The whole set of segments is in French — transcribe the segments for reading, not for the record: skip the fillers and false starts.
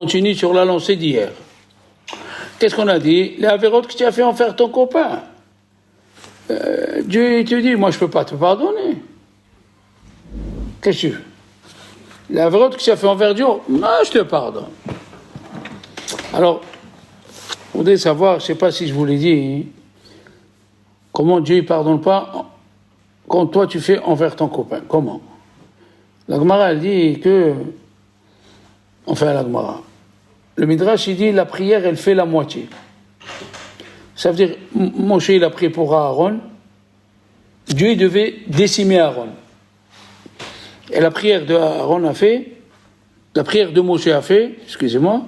Continue sur la lancée d'hier. Qu'est-ce qu'on a dit? Les avérotes que tu as fait en faire ton copain. Dieu il te dit, moi je ne peux pas te pardonner. Qu'est-ce que tu veux? Les avérotes que tu as fait envers Dieu, moi je te pardonne. Alors, vous devez savoir, je ne sais pas si je vous l'ai dit, comment Dieu ne pardonne pas quand toi tu fais envers ton copain. Comment? La Gemara elle dit que, enfin la Gemara, le Midrash il dit la prière elle fait la moitié. Ça veut dire, Moshe il a prié pour Aaron, Dieu il devait décimer Aaron. Et la prière de Aaron a fait, la prière de Moshe a fait, excusez-moi,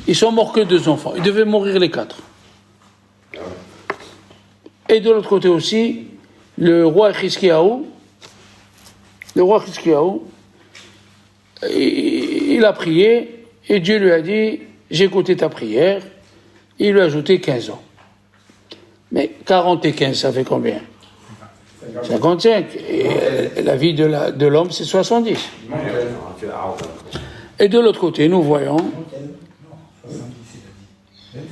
ils sont morts que 2 enfants, ils devaient mourir les 4. Et de l'autre côté aussi, le roi Hiskiyahu, il a prié, et Dieu lui a dit, j'ai écouté ta prière, il lui a ajouté 15 ans. Mais 40 et 15, ça fait combien? 55. Et la vie de l'homme, c'est 70. Et de l'autre côté, nous voyons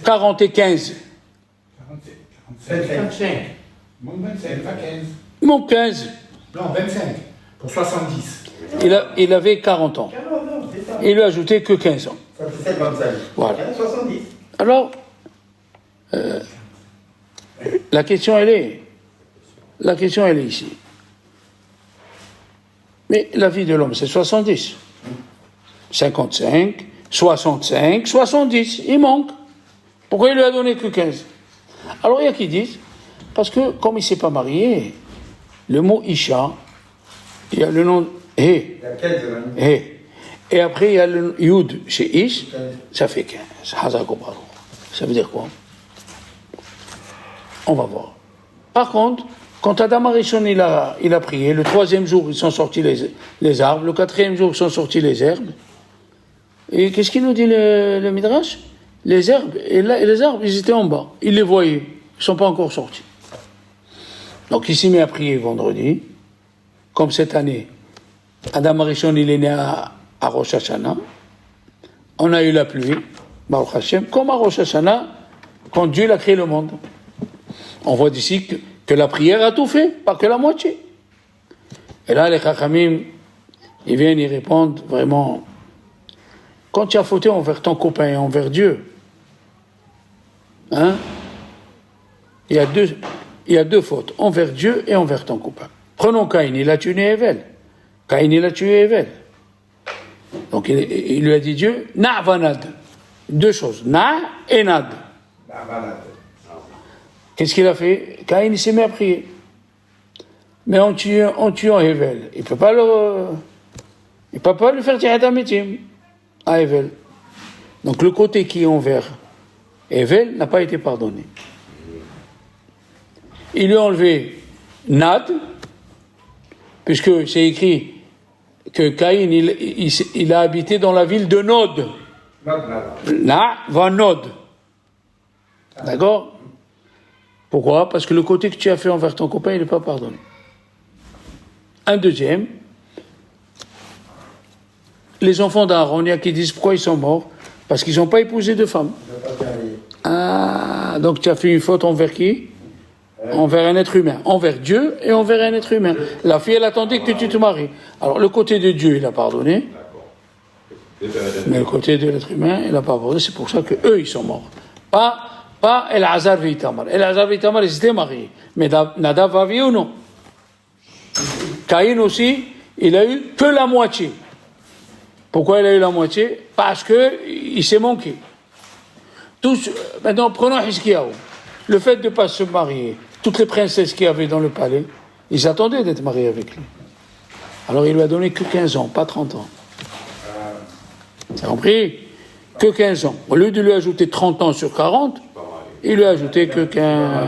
40 et 15. 25. Mon 25, pas 15. Mon 15. Non, 25. Pour 70. Il avait 40 ans. Il lui a ajouté que 15 ans. Ça fait 55. Voilà. 70. Alors, la question elle est ici. Mais la vie de l'homme, c'est 70. 55, 65, 70. Il manque. Pourquoi il lui a donné que 15? Alors, il y a qui disent, parce que comme il ne s'est pas marié, le mot Isha, il y a le nom He. Et après, il y a le Yud chez Ish, ça fait 15. Ça veut dire quoi? On va voir. Par contre, quand Adam Arishon il a prié, le 3e jour, ils sont sortis les arbres, le 4e jour, ils sont sortis les herbes. Et qu'est-ce qu'il nous dit le Midrash? Les herbes, et les arbres, ils étaient en bas. Ils les voyaient. Ils ne sont pas encore sortis. Donc, il s'est mis à prier vendredi. Comme cette année, Adam Arishon, il est né à Rosh Hashanah. On a eu la pluie, Baruch Hashem, comme à Rosh Hashanah, quand Dieu a créé le monde. On voit d'ici que la prière a tout fait, pas que la moitié. Et là, les Chachamim, ils viennent y répondre vraiment. Quand tu as fauté envers ton copain et envers Dieu, il y a deux fautes, envers Dieu et envers ton copain. Prenons Caïn, il a tué Evel. Caïn, il a tué Evel. Donc il lui a dit Dieu, na vanad. 2 choses, na et nad. Qu'est-ce qu'il a fait? Caïn, il s'est mis à prier. Mais en tuant Evel, il ne peut pas lui faire tirer d'amitim à Evel. Donc le côté qui est envers Evel n'a pas été pardonné. Il lui a enlevé Nad, puisque c'est écrit que Caïn, il a habité dans la ville de Nod. Na va Nod. D'accord? Pourquoi? Parce que le côté que tu as fait envers ton copain, il n'est pas pardonné. Un deuxième, les enfants d'Aaron, il y a qui disent pourquoi ils sont morts? Parce qu'ils n'ont pas épousé de femme. Ah, donc tu as fait une faute envers qui? Envers un être humain. Envers Dieu et envers un être humain. La fille, elle attendait que tu te maries. Alors, le côté de Dieu, il a pardonné. Mais le côté de l'être humain, il n'a pas pardonné. C'est pour ça qu'eux, ils sont morts. Pas El-Hazar et Itamar. El-Hazar et Itamar, ils étaient mariés. Mais Nadav va vivre ou non? Caïn aussi, il a eu que la moitié. Pourquoi il a eu la moitié? Parce qu'il s'est manqué. Maintenant, prenons Hiskiyahu. Le fait de ne pas se marier, toutes les princesses qu'il y avait dans le palais, ils attendaient d'être mariés avec lui. Alors il lui a donné que 15 ans, pas 30 ans. Tu as compris? Que 15 ans. Au lieu de lui ajouter 30 ans sur 40, il lui a ajouté que 15.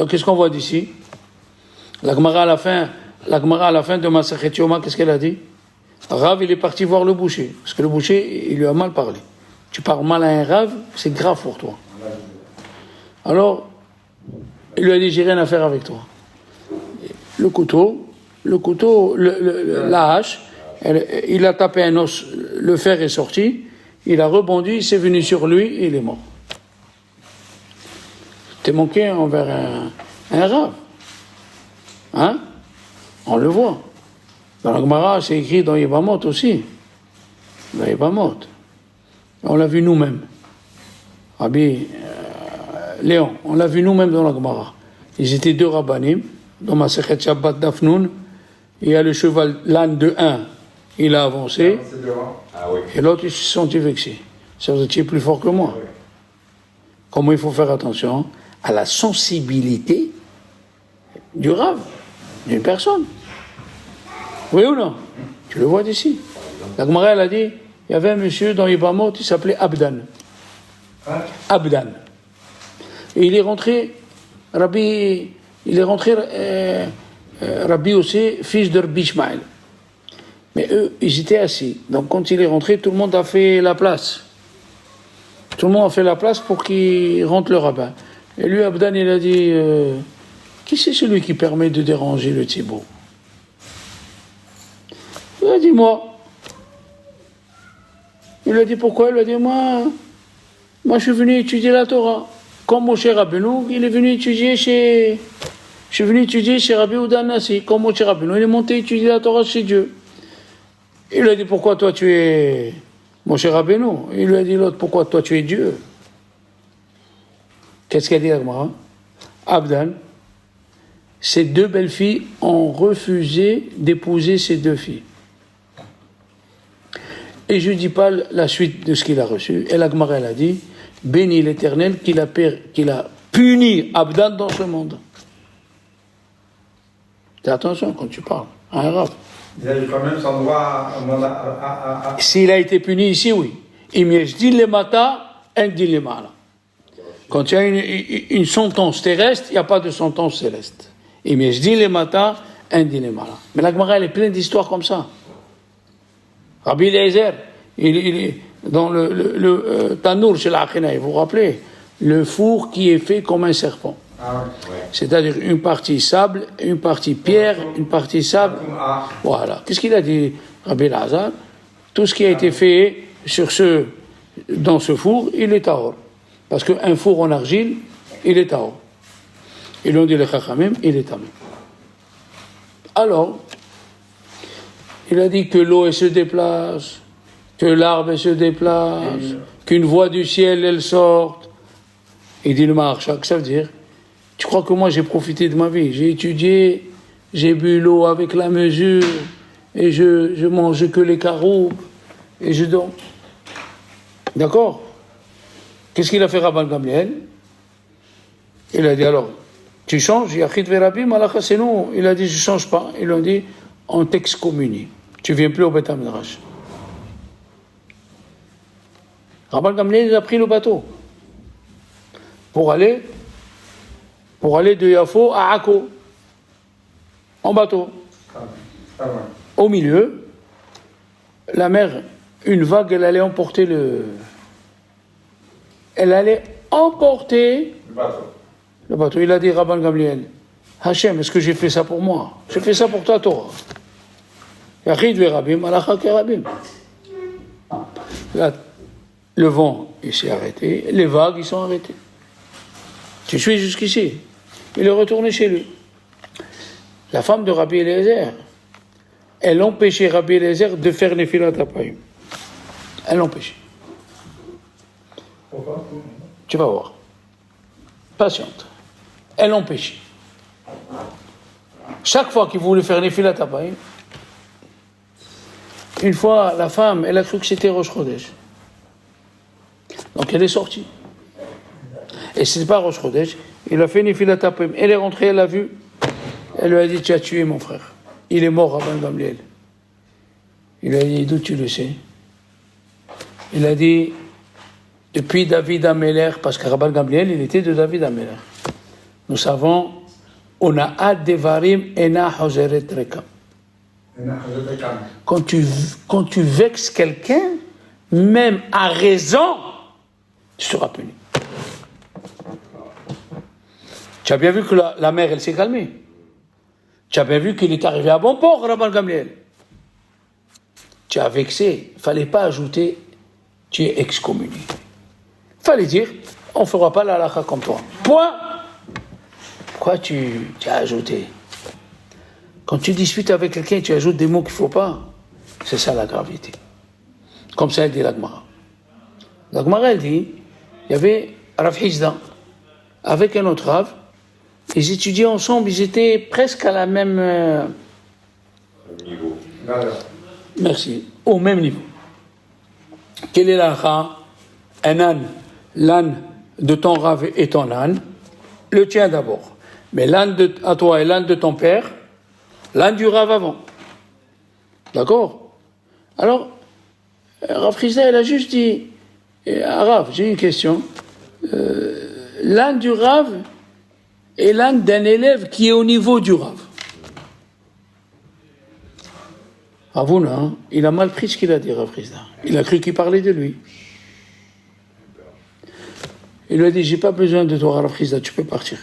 Qu'est-ce qu'on voit d'ici? La Gemara à la fin de Masachet Yoma, qu'est-ce qu'elle a dit? Rav, il est parti voir le boucher, parce que le boucher, il lui a mal parlé. Tu parles mal à un Rav, c'est grave pour toi. Alors, il lui a dit, j'ai rien à faire avec toi. Le couteau, la hache, Il a tapé un os, le fer est sorti, il a rebondi, il s'est venu sur lui et il est mort. T'es manqué envers un rave. Hein? On le voit. Dans la Gemara, c'est écrit dans Yevamot aussi. Dans Yevamot. On l'a vu nous-mêmes. Rabbi Léon, on l'a vu nous-mêmes dans la Gemara. Ils étaient 2 rabbanim. Dans ma Sechet Shabbat Dafnoun, il y a le cheval, l'âne de 1, il a avancé. Et l'autre, ils se sont vexés. Ça veut dire que tu es plus fort que moi. Comment il faut faire attention à la sensibilité du rave, d'une personne. Oui ou non? Tu le vois d'ici. La Gemara, elle a dit, il y avait un monsieur dans Yibamot, il s'appelait Abdan. Abdan. Et il est rentré, Rabbi aussi, fils de Rabbi Ishmael. Mais eux, ils étaient assis. Donc quand il est rentré, tout le monde a fait la place. Tout le monde a fait la place pour qu'il rentre le rabbin. Et lui, Abdan, il a dit, qui c'est celui qui permet de déranger le Thibaut? Il a dit, moi. Il a dit, pourquoi? Il a dit, moi, je suis venu étudier la Torah. Comme mon cher Rabbeinu, il est venu étudier je suis venu étudier chez Rabbi Oudan Nassi. Comme mon cher Rabbeinu, il est monté étudier la Torah chez Dieu. Il lui a dit, pourquoi toi tu es mon cher Rabbeinu? Il lui a dit l'autre, pourquoi toi tu es Dieu? Qu'est-ce qu'elle dit à moi? Abdan, ces 2 belles filles ont refusé d'épouser ces 2 filles. Et je ne dis pas la suite de ce qu'il a reçu. Et la Gemara, elle a dit, bénis l'Éternel qu'il a puni Abdan dans ce monde. Fais attention quand tu parles à un rave. Il a eu quand même son droit S'il a été puni ici, oui. Imiejdil le mata, indil le mala. Quand il y a une sentence terrestre, il n'y a pas de sentence céleste. Imiejdil le mata, indil le mala. Mais la Gemara, elle est pleine d'histoires comme ça. Rabbi Eliezer, il est dans le Tanour chez l'Achena, vous vous rappelez, le four qui est fait comme un serpent. Ah, ouais. C'est-à-dire une partie sable, une partie pierre, une partie sable. Voilà. Qu'est-ce qu'il a dit, Rabbi Elazar? Tout ce qui a été fait dans ce four, il est tahor. Parce qu'un four en argile, il est tahor. Ils l'ont dit les Chachamim, il est tamim. Alors, il a dit que l'eau elle se déplace, que l'arbre elle se déplace, qu'une voix du ciel elle sorte. Il dit le Maharshak, ça veut dire, tu crois que moi j'ai profité de ma vie, j'ai étudié, j'ai bu l'eau avec la mesure, et je mange que les caroubes, et je dors. D'accord? Qu'est-ce qu'il a fait Rabban Gamliel? Il a dit alors, tu changes, Yachid Verabi, Malach c'est non. Il a dit, je ne change pas. Ils l'ont dit, on t'excommunie. Tu ne viens plus au Beth Midrash. Rabban Gamliel, il a pris le bateau pour aller de Yafo à Akko, en bateau. Au milieu, la mer, une vague, elle allait emporter le bateau. Il a dit, Rabban Gamliel, Hachem, est-ce que j'ai fait ça pour moi? J'ai fait ça pour ta Torah. Yachid Verabim, Alacha Kerabim. Là, le vent, il s'est arrêté, les vagues, ils sont arrêtées. Tu suis jusqu'ici. Il est retourné chez lui. La femme de Rabbi Eliezer, elle empêchait Rabbi Eliezer de faire les filat apayim. Elle l'empêchait. Pourquoi? Tu vas voir. Patiente. Elle l'empêchait. Chaque fois qu'il voulait faire les filat apayim, une fois, la femme, elle a cru que c'était Rosh Chodesh. Donc elle est sortie. Et ce n'est pas Rosh Chodesh. Il a fait Nefilat Apayim. Elle est rentrée, elle l'a vu. Elle lui a dit, tu as tué mon frère. Il est mort, Rabban Gamliel. Il a dit, d'où tu le sais? Il a dit, depuis David Améler, parce que Rabban Gamliel, il était de David Améler. Nous savons, on a ad devarim ena hozeret rekam. Quand tu vexes quelqu'un, même à raison, tu seras puni. Tu as bien vu que la mer, elle s'est calmée. Tu as bien vu qu'il est arrivé à bon port, Rabban Gamliel. tu as vexé, il ne fallait pas ajouter tu es excommunié. Il fallait dire on ne fera pas la halakha comme toi. Point. Pourquoi tu as ajouté? Quand tu discutes avec quelqu'un, tu ajoutes des mots qu'il ne faut pas. C'est ça la gravité. Comme ça, elle dit la Gemara. La Gemara, elle dit il y avait Rav Hizda avec un autre Rav. Ils étudiaient ensemble, ils étaient presque à la même. Niveau. Merci, au même niveau. Quel est l'halakha? Un âne, l'âne de ton Rav est ton âne, le tien d'abord. Mais l'âne à toi et l'âne de ton père, l'âne du Rav avant. D'accord? Alors, Rav Hizda, il a juste dit Rav, j'ai une question. L'âne du Rav et l'âne d'un élève qui est au niveau du Rav. Avouna, hein, il a mal pris ce qu'il a dit, Rav Hizda. Il a cru qu'il parlait de lui. Il lui a dit, j'ai pas besoin de toi, Rav Hizda, tu peux partir.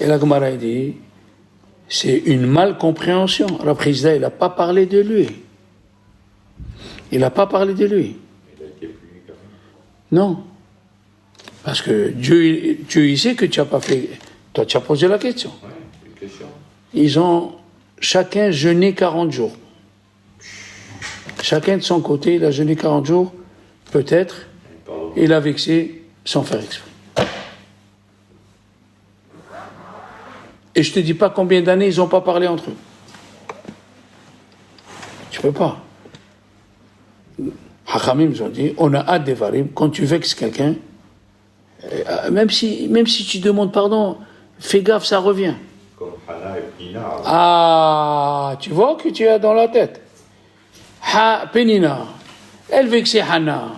Et la Gemara a dit, c'est une malcompréhension. Rav Hizda, il n'a pas parlé de lui. Il n'a pas parlé de lui. Il a été puni quand même. Non. Parce que Dieu, il sait que tu n'as pas fait. Toi, tu as posé la question. Ouais, une question. Ils ont chacun jeûné 40 jours. Chacun de son côté, il a jeûné 40 jours. Peut-être, il a vexé sans faire exprès. Et je ne te dis pas combien d'années ils n'ont pas parlé entre eux. Tu ne peux pas. Hachamim, ils ont dit, on a hâte des varim, quand tu vexes quelqu'un, même si tu demandes pardon, fais gaffe, ça revient. Comme Hana et Pnina. Ah, tu vois que tu as dans la tête. Pénina, elle vexait Hana,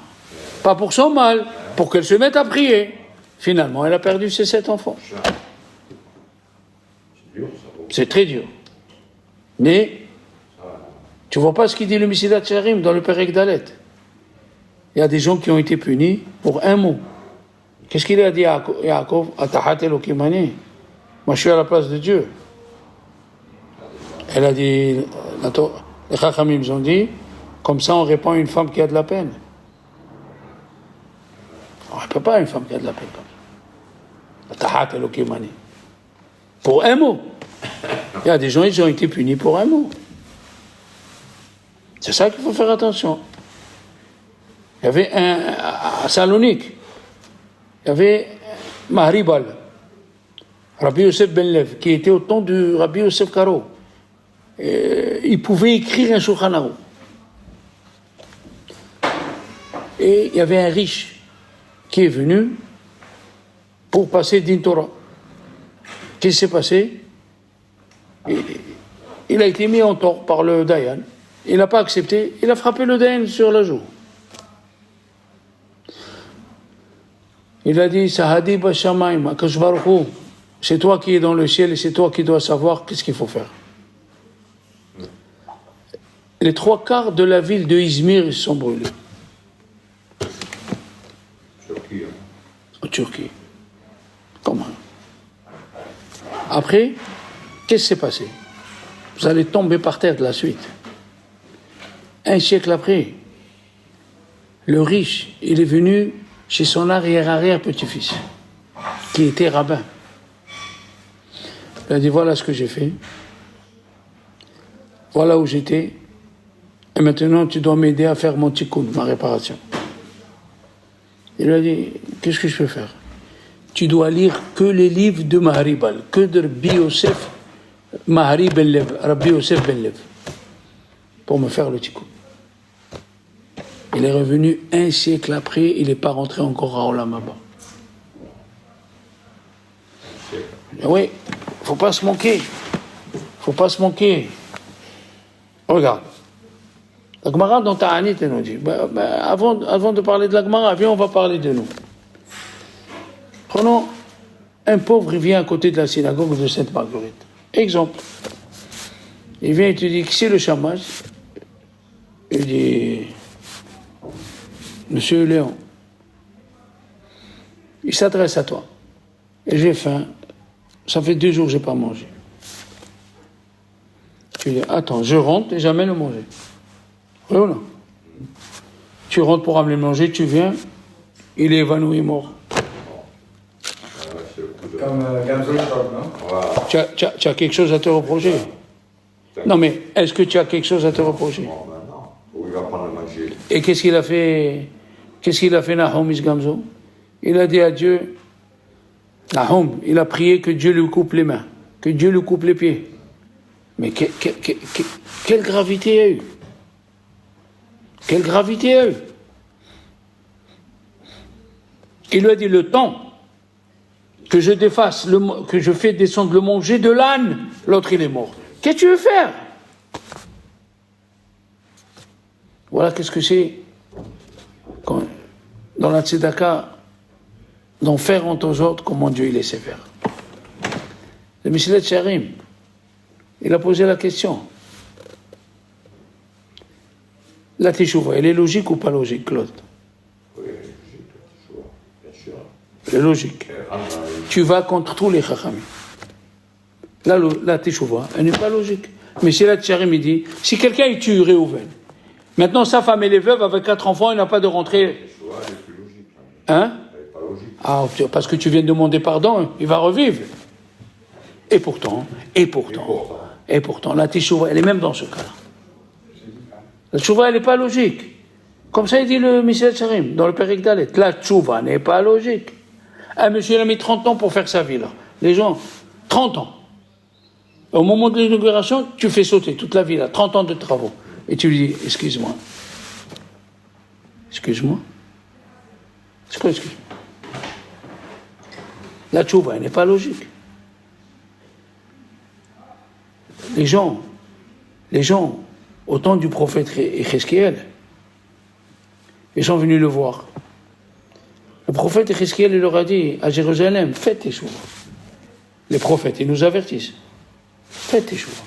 pas pour son mal, pour qu'elle se mette à prier. Finalement, elle a perdu ses 7 enfants. C'est dur, ça. C'est très dur. Mais, tu vois pas ce qu'il dit le Mesilat Yesharim dans le Perek Dalet. Il y a des gens qui ont été punis pour un mot. Qu'est-ce qu'il a dit à Yaakov? Atahat Elokimani. Moi, je suis à la place de Dieu. Elle a dit, les Chachamim ont dit, comme ça on répand à une femme qui a de la peine. On ne répond pas à une femme qui a de la peine comme ça. Atahat Elokimani. Pour un mot. Il y a des gens, ils ont été punis pour un mot. C'est ça qu'il faut faire attention. Il y avait à Salonique, il y avait Mahribal, Rabbi Yosef Ben Lev, qui était au temps du Rabbi Yosef Karo. Il pouvait écrire un Shulchan Aruch. Et il y avait un riche qui est venu pour passer Din Torah. Qu'est-ce qui s'est passé? Il a été mis en tort par le Dayan. Il n'a pas accepté. Il a frappé le Dayan sur la joue. Il a dit, Sahadi Bashamaim, Akash Baruch Hu, c'est toi qui es dans le ciel et c'est toi qui dois savoir qu'est-ce qu'il faut faire. Les 3/4 de la ville de Izmir, ils sont brûlés. Turquie, hein. En Turquie. Comment? Après, qu'est-ce qui s'est passé? Vous allez tomber par terre de la suite. Un siècle après, le riche, il est venu chez son arrière-petit-fils, qui était rabbin. Il a dit, voilà ce que j'ai fait. Voilà où j'étais. Et maintenant, tu dois m'aider à faire mon tikkun, ma réparation. Il lui a dit, qu'est-ce que je peux faire? Tu dois lire que les livres de Maharibal, que de Rabbi Yosef, Mahari Ben Lev, Rabbi Yosef Ben Lev, pour me faire le tikkun. Il est revenu un siècle après, il n'est pas rentré encore à Olam Haba. Oui, faut pas se manquer. Faut pas se manquer. Regarde. La Gemara dans Ta'anit, elle nous dit, avant de parler de la Gemara, viens, on va parler de nous. Prenons un pauvre, il vient à côté de la synagogue de Sainte-Marguerite. Exemple. Il vient et te dit, qui c'est le chômage? Il dit, Monsieur Léon. Il s'adresse à toi. Et j'ai faim. Ça fait 2 jours que je n'ai pas mangé. Tu dis, attends, je rentre et j'amène le manger. Oui ou non? Tu rentres pour amener manger, tu viens, il est évanoui, mort. C'est le coup de... Comme Gamzo le choc, non? Voilà. Tu as quelque chose à te reprocher? Non, mais est-ce que tu as quelque chose à te reprocher? Bon, maintenant, où il va prendre le manger. Et qu'est-ce qu'il a fait? Qu'est-ce qu'il a fait, Nahum Gamzo? Il a dit à Dieu, Nahum, il a prié que Dieu lui coupe les mains, que Dieu lui coupe les pieds. Mais quelle gravité il y a eu? Quelle gravité il y a eu? Il lui a dit, le temps que je défasse, que je fais descendre le manger de l'âne, l'autre il est mort. Qu'est-ce que tu veux faire? Voilà qu'est-ce que c'est dans la tzedaka, d'en faire honte aux autres, comment Dieu il est sévère. Le Mesilat Yesharim, il a posé la question. La teshuva, elle est logique ou pas logique, Claude? Oui, bien sûr. Elle est logique. Tu vas contre tous les chachamim. La teshuva, elle n'est pas logique. Mais Mesilat Yesharim, il dit, si quelqu'un il tue Réhouven, maintenant sa femme elle est veuve avec 4 enfants, il n'a pas de rentrée. Elle est plus logique. Hein? Elle n'est pas logique. Ah, parce que tu viens de demander pardon, il va revivre. Et pourtant, la teshuva, elle est même dans ce cas-là. La teshuva, elle n'est pas logique. Comme ça, il dit le Mesilat Yesharim, dans le Perek Dalet. La teshuva n'est pas logique. Un monsieur, il a mis 30 ans pour faire sa vie, là. Les gens, 30 ans. Au moment de l'inauguration, tu fais sauter toute la vie, là, 30 ans de travaux. Et tu lui dis, excuse-moi. Excuse-moi. C'est quoi, excuse-moi? La teshuva, elle n'est pas logique. Les gens, au temps du prophète Ézéchiel, ils sont venus le voir. Le prophète Ézéchiel, il leur a dit, à Jérusalem, faites teshuva. Les prophètes, ils nous avertissent. Faites teshuva.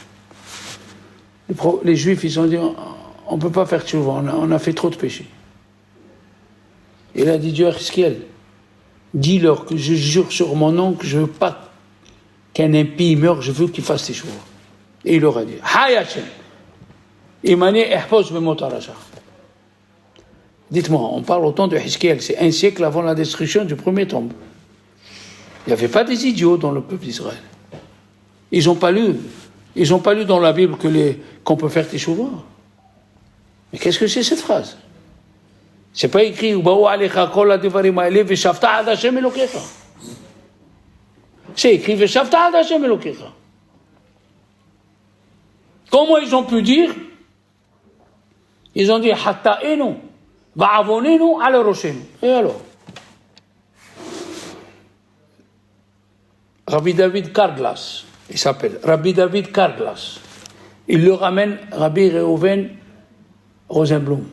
Les Juifs, ils ont dit, on ne peut pas faire teshuva, on a fait trop de péchés. Il a dit, Dieu à Ézéchiel, dis-leur que je jure sur mon nom que je ne veux pas qu'un impie meure, je veux qu'il fasse teshuva. Et il leur a dit, Hay Hashem, Imani ihpoz bemot aracha. Dites-moi, on parle au temps de Ézéchiel, c'est un siècle avant la destruction du premier tombe. Il n'y avait pas des idiots dans le peuple d'Israël. Ils n'ont pas lu dans la Bible qu'on peut faire teshuva. Mais qu'est-ce que c'est cette phrase? C'est pas écrit c'est écrit Veshavta ad Hashem Elokecha. Comment ils ont pu dire? Ils ont dit Hatta'enu va'avonenu ala roshenu. Et alors? Rabbi David Karglas, il s'appelle Rabbi David Karglas. Il le ramène Rabbi Reuven Rosenblum.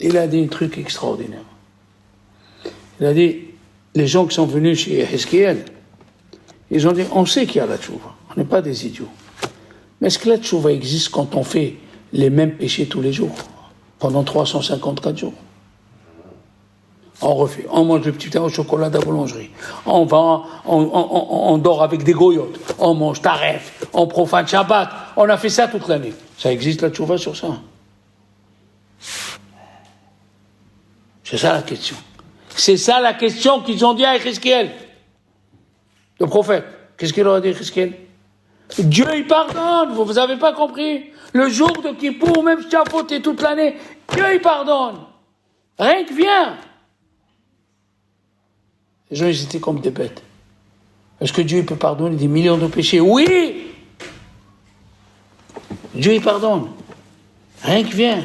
Il a dit un truc extraordinaire. Il a dit, les gens qui sont venus chez Ézéchiel, ils ont dit, on sait qu'il y a la teshuva, on n'est pas des idiots. Mais est-ce que la teshuva existe quand on fait les mêmes péchés tous les jours, pendant 354 jours? On refait, on mange le petit pain au chocolat à la boulangerie, on dort avec des goyotes, on mange taref, on profane Shabbat, on a fait ça toute l'année. Ça existe la teshuva sur ça? C'est ça la question. C'est ça la question qu'ils ont dit à Ézéchiel. Le prophète. Qu'est-ce qu'il leur a dit, Ézéchiel? Dieu, il pardonne. Vous n'avez pas compris? Le jour de Kippour, même si tu as fauté toute l'année, Dieu, il pardonne. Rien que vient. Les gens, ils étaient comme des bêtes. Est-ce que Dieu, il peut pardonner des millions de péchés? Oui! Dieu, il pardonne. Rien que vient.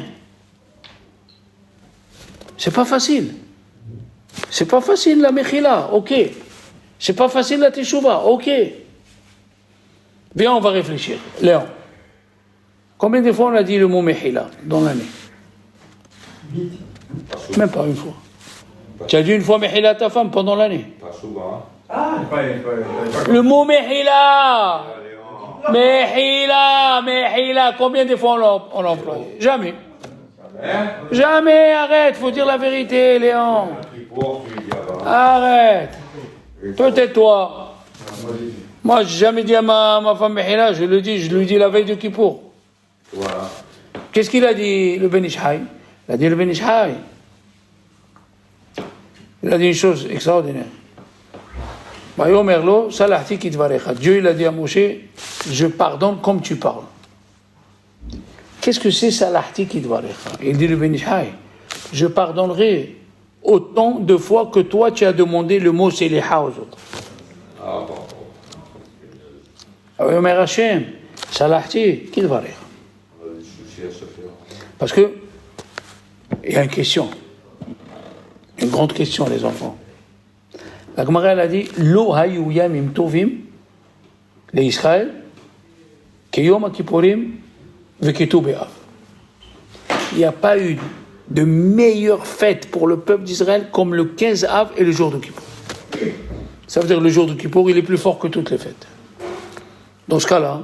C'est pas facile. C'est pas facile la mechila, ok. C'est pas facile la teshuva, ok. Viens, on va réfléchir. Léon, combien de fois on a dit le mot mechila dans l'année? Même pas une fois. Tu as dit une fois mechila à ta femme pendant l'année? Pas souvent. Ah, pas. Le mot mechila, mechila, combien de fois on l'emploie? Jamais. Jamais, arrête, faut dire la vérité, Léon. Arrête. Peut-être toi. Moi, j'ai jamais dit à ma femme Mehila, je lui dis la veille de Kippour. Voilà. Qu'est-ce qu'il a dit le Ben Ish Chai? Il a dit le Ben Ish Chai. Il a dit une chose extraordinaire. Dieu il a dit à Moshe, je pardonne comme tu parles. Qu'est-ce que c'est salahti kidvarecha? Il dit le Ben Ish Chai, je pardonnerai autant de fois que toi tu as demandé le mot Seliha aux autres. Omer Hashem, salahti kidvarecha. Parce que il y a une question, une grande question les enfants. La Gemara elle a dit Lo hayu yamim tovim le Israël kiyom kippurim veketu be'av. Il n'y a pas eu de meilleure fête pour le peuple d'Israël comme le 15 Av et le jour de Kippour. Ça veut dire que le jour de Kippour il est plus fort que toutes les fêtes. Dans ce cas-là,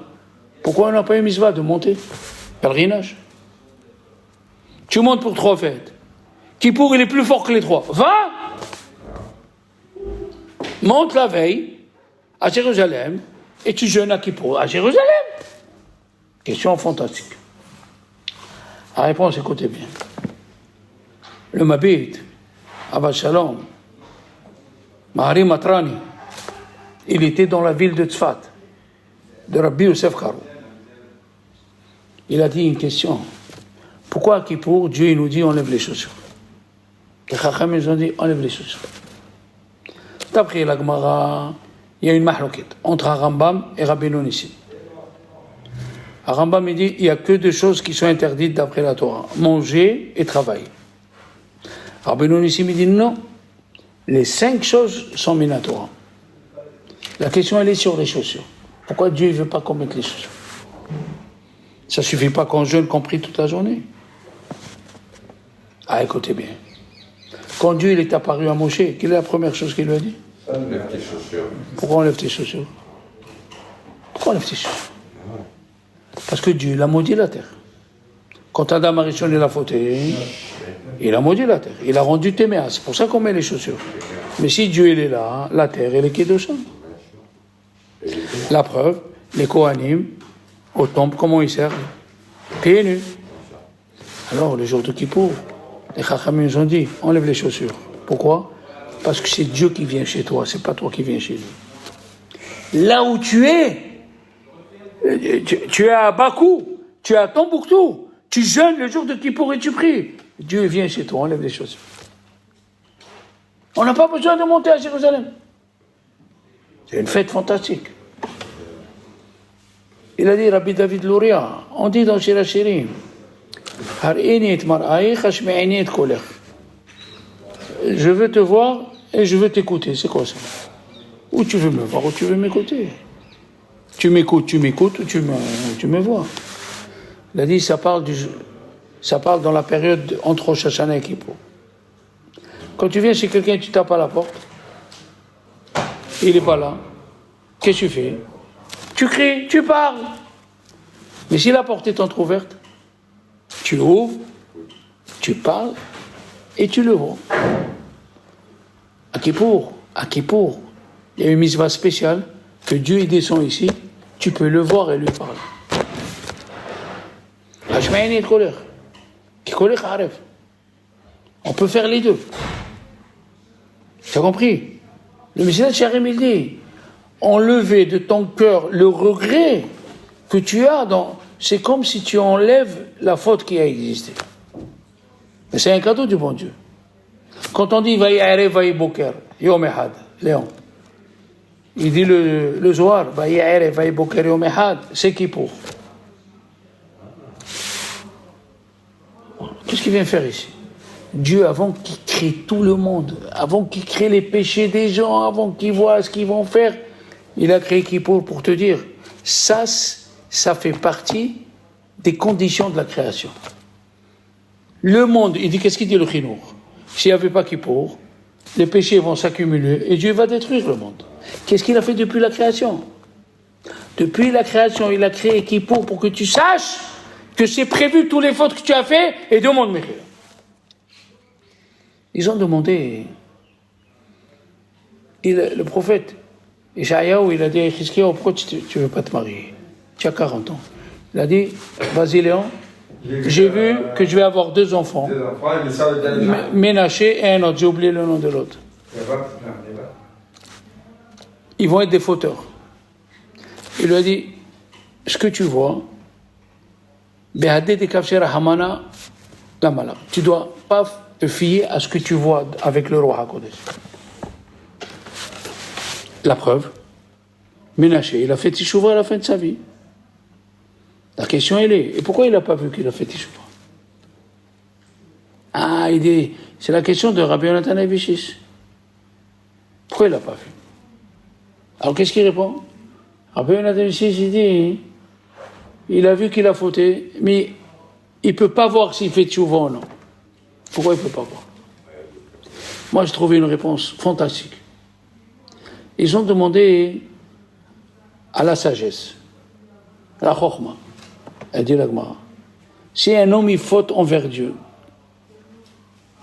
pourquoi on n'a pas eu mitzvah de monter pèlerinage? Tu montes pour 3 fêtes. Kippour il est plus fort que les 3. Va! Monte la veille à Jérusalem et tu jeûnes à Kippour à Jérusalem. Question fantastique. La réponse, écoutez bien. Le Mabit, Abba Shalom, Mahari Matrani, il était dans la ville de Tzfat, de Rabbi Yosef Karo. Il a dit une question. Pourquoi à Kippour, Dieu il nous dit enlève les chaussures? Les Chacham ils ont dit enlève les chaussures. D'après la Gemara, il y a une mahloquette entre Rambam et Rabbeinu Nissim. Rambam il dit il n'y a que 2 choses qui sont interdites d'après la Torah, manger et travailler. Rabbeinu Nissim il dit non, les 5 choses sont minatora. La question elle est sur les chaussures. Pourquoi Dieu ne veut pas qu'on mette les chaussures? Ça ne suffit pas qu'on jeûne, qu'on prie toute la journée. Ah, écoutez bien. Quand Dieu il est apparu à Moshe, quelle est la première chose qu'il lui a dit? Enlève tes chaussures. Pourquoi on lève tes chaussures? Pourquoi on lève tes chaussures? Parce que Dieu il a maudit la terre. Quand Adam Arishon il a fauté, il a maudit la terre. Il a rendu téméa. C'est pour ça qu'on met les chaussures. Mais si Dieu il est là, la terre elle est kédosha. La preuve, les Kohanim, au temple, comment ils servent? Pieds nus. Alors, le jour de Kippour, les Chachamim nous ont dit, enlève les chaussures. Pourquoi? Parce que c'est Dieu qui vient chez toi, c'est pas toi qui viens chez lui. Là où tu es, tu es à Bakou, tu es à Tombouctou, tu jeûnes le jour de Kippour et tu pries. Dieu vient chez toi, enlève les chaussures. On n'a pas besoin de monter à Jérusalem. C'est une fête fantastique. Il a dit, Rabbi David Luria, on dit dans Shir HaShirim, je veux te voir et je veux t'écouter. C'est quoi ça? Ou tu veux me voir ou tu veux m'écouter. Tu m'écoutes ou tu me vois. Il a dit, ça parle dans la période entre Rosh Hashanah et Kippour. Quand tu viens chez quelqu'un et tu tapes à la porte, il n'est pas là. Qu'est-ce que tu fais? Tu cries, tu parles. Mais si la porte est entrouverte, tu ouvres, tu parles et tu le vois. À Kippour, il y a une mitzvah spéciale que Dieu il descend ici, tu peux le voir et lui parler. On peut faire les deux. Tu as compris? Le Messie Charim il dit, enlever de ton cœur le regret que tu as c'est comme si tu enlèves la faute qui a existé. Mais c'est un cadeau du bon Dieu. Quand on dit Vaïare Vaïboker, Yom Ehad, Léon, il dit le Zohar, Vaïare Vaïboker Yom Ehad, c'est Kippour. Qu'est-ce qu'il vient faire ici? Dieu, avant qu'il crée tout le monde, avant qu'il crée les péchés des gens, avant qu'il voit ce qu'ils vont faire, il a créé Kippour pour te dire, ça fait partie des conditions de la création. Le monde, il dit, qu'est-ce qu'il dit le Chinour? S'il n'y avait pas Kippour, les péchés vont s'accumuler et Dieu va détruire le monde. Qu'est-ce qu'il a fait depuis la création? Depuis la création, il a créé Kippour pour que tu saches que c'est prévu tous les fautes que tu as fait et demande Mechir. Ils ont demandé, le prophète, Ishaïaou, il a dit à Chizkiyahu, pourquoi tu ne veux pas te marier? Tu as 40 ans. Il a dit, vas-y Léon, J'ai vu que je vais avoir 2 enfants. 2 enfants, mais ça veut dire... Ménaché et un autre, j'ai oublié le nom de l'autre. Ils vont être des fauteurs. Il lui a dit, ce que tu vois, tu dois pas te fier à ce que tu vois avec le roi HaKodesh. La preuve, Ménaché, il a fait Teshuvah à la fin de sa vie. La question, elle est, et pourquoi il n'a pas vu qu'il a fait Teshuvah? Ah, il dit, c'est la question de Rabbi Yonatan Avichis. Pourquoi il n'a pas vu? Alors qu'est-ce qu'il répond? Rabbi Yonatan Avichis, il dit, il a vu qu'il a fauté, mais il ne peut pas voir s'il fait Teshuvah ou non. Pourquoi il ne peut pas voir? Moi, j'ai trouvé une réponse fantastique. Ils ont demandé à la sagesse, à la Chokhma. Elle dit la Gemara, si un homme il faute envers Dieu,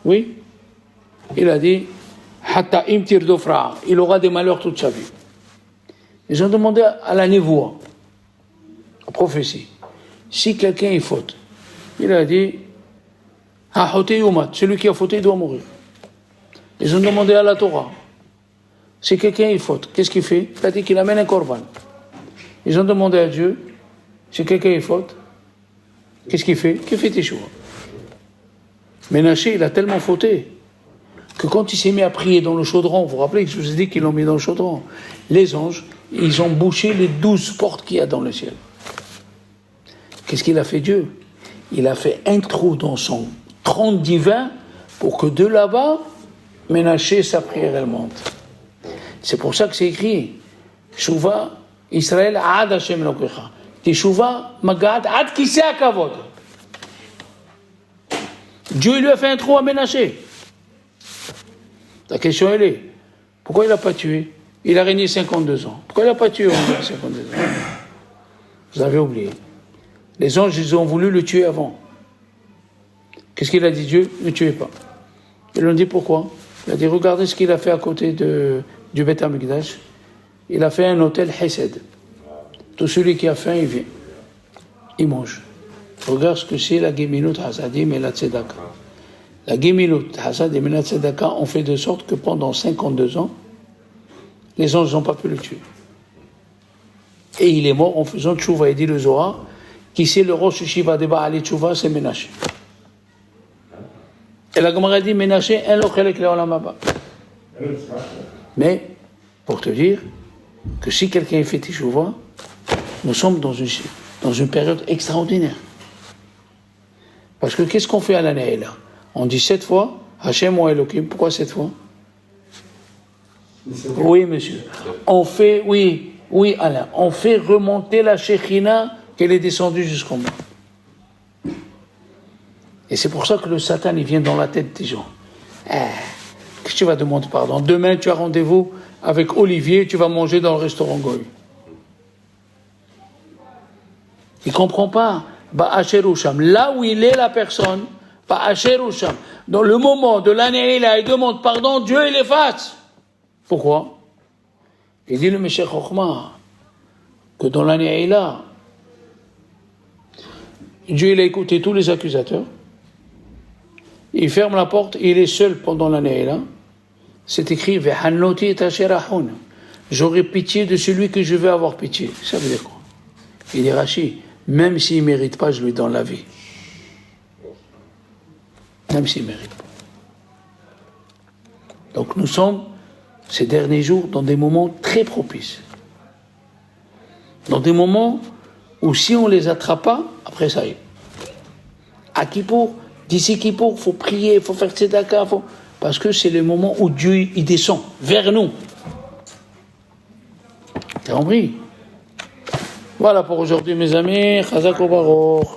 oui, il a dit, il aura des malheurs toute sa vie. Ils ont demandé à la névoie, à la prophétie, si quelqu'un il faute, il a dit, celui qui a fauté doit mourir. Ils ont demandé à la Torah, si quelqu'un il faute, qu'est-ce qu'il fait? Il a dit qu'il amène un korban. Ils ont demandé à Dieu, si quelqu'un il faute, qu'est-ce qu'il fait? Qu'il fait Teshuvah. Ménaché, il a tellement fauté que quand il s'est mis à prier dans le chaudron, vous vous rappelez que je vous ai dit qu'ils l'ont mis dans le chaudron, les anges, ils ont bouché les 12 portes qu'il y a dans le ciel. Qu'est-ce qu'il a fait Dieu? Il a fait un trou dans son trône divin pour que de là-bas, Ménaché, sa prière, elle monte. C'est pour ça que c'est écrit, Shuvah, Israël, Ad Hashem Elokecha. Teshuvah, Magad, Ad Kisei HaKavod. Dieu lui a fait un trou à Ménaché. La question elle est, pourquoi il n'a pas tué? Il a régné 52 ans. Pourquoi il n'a pas tué en 52 ans? Vous avez oublié. Les anges, ils ont voulu le tuer avant. Qu'est-ce qu'il a dit Dieu? Ne tuez pas. Ils lui ont dit pourquoi? Il a dit, regardez ce qu'il a fait à côté du Beth Amikdash. Il a fait un hôtel Hesed. Tout celui qui a faim, il vient. Il mange. Regarde ce que c'est la Gemilut Hasadim et la Tzedaka. La Gemilut Hasadim et la Tzedaka ont fait de sorte que pendant 52 ans, les anges n'ont pas pu le tuer. Et il est mort en faisant Tchouva. Il dit le Zohar, qui c'est le Rosh Shiva de Baali Tchouva, c'est Ménaché. Et la Gemara dit Ménaché, un lochelek le olam haba. Mais, pour te dire, que si quelqu'un fait Teshuvah, nous sommes dans une période extraordinaire. Parce que qu'est-ce qu'on fait à l'année là? On dit 7 fois, Hachem ou Elohim. Pourquoi 7 fois? Oui, monsieur. On fait, oui, Alain, on fait remonter la Shekhina qu'elle est descendue jusqu'en bas. Et c'est pour ça que le Satan, il vient dans la tête des gens. Qu'est-ce que tu vas demander pardon? Demain, tu as rendez-vous avec Olivier, tu vas manger dans le restaurant Goy. Il ne comprend pas. Ba'asherusham. Là où il est la personne, Ba'asherusham. Dans le moment de l'année, il demande pardon, Dieu il efface. Pourquoi? Il dit le Meshech Chokhmah que dans l'année là, Dieu il a écouté tous les accusateurs. Il ferme la porte, il est seul pendant l'année là. C'est écrit Ve'hanoti et asherahun. J'aurai pitié de celui que je veux avoir pitié. Ça veut dire quoi? Il dit Rashi, même s'il ne mérite pas, je lui donne la vie. Même s'il ne mérite pas. Donc nous sommes, ces derniers jours, dans des moments très propices. Dans des moments où si on ne les attrape pas, après ça y est. À Kippour, d'ici Kippour, il faut prier, il faut faire tzedaka, parce que c'est le moment où Dieu il descend vers nous. T'as compris? Voilà pour aujourd'hui mes amis. Chazak ou Baruch.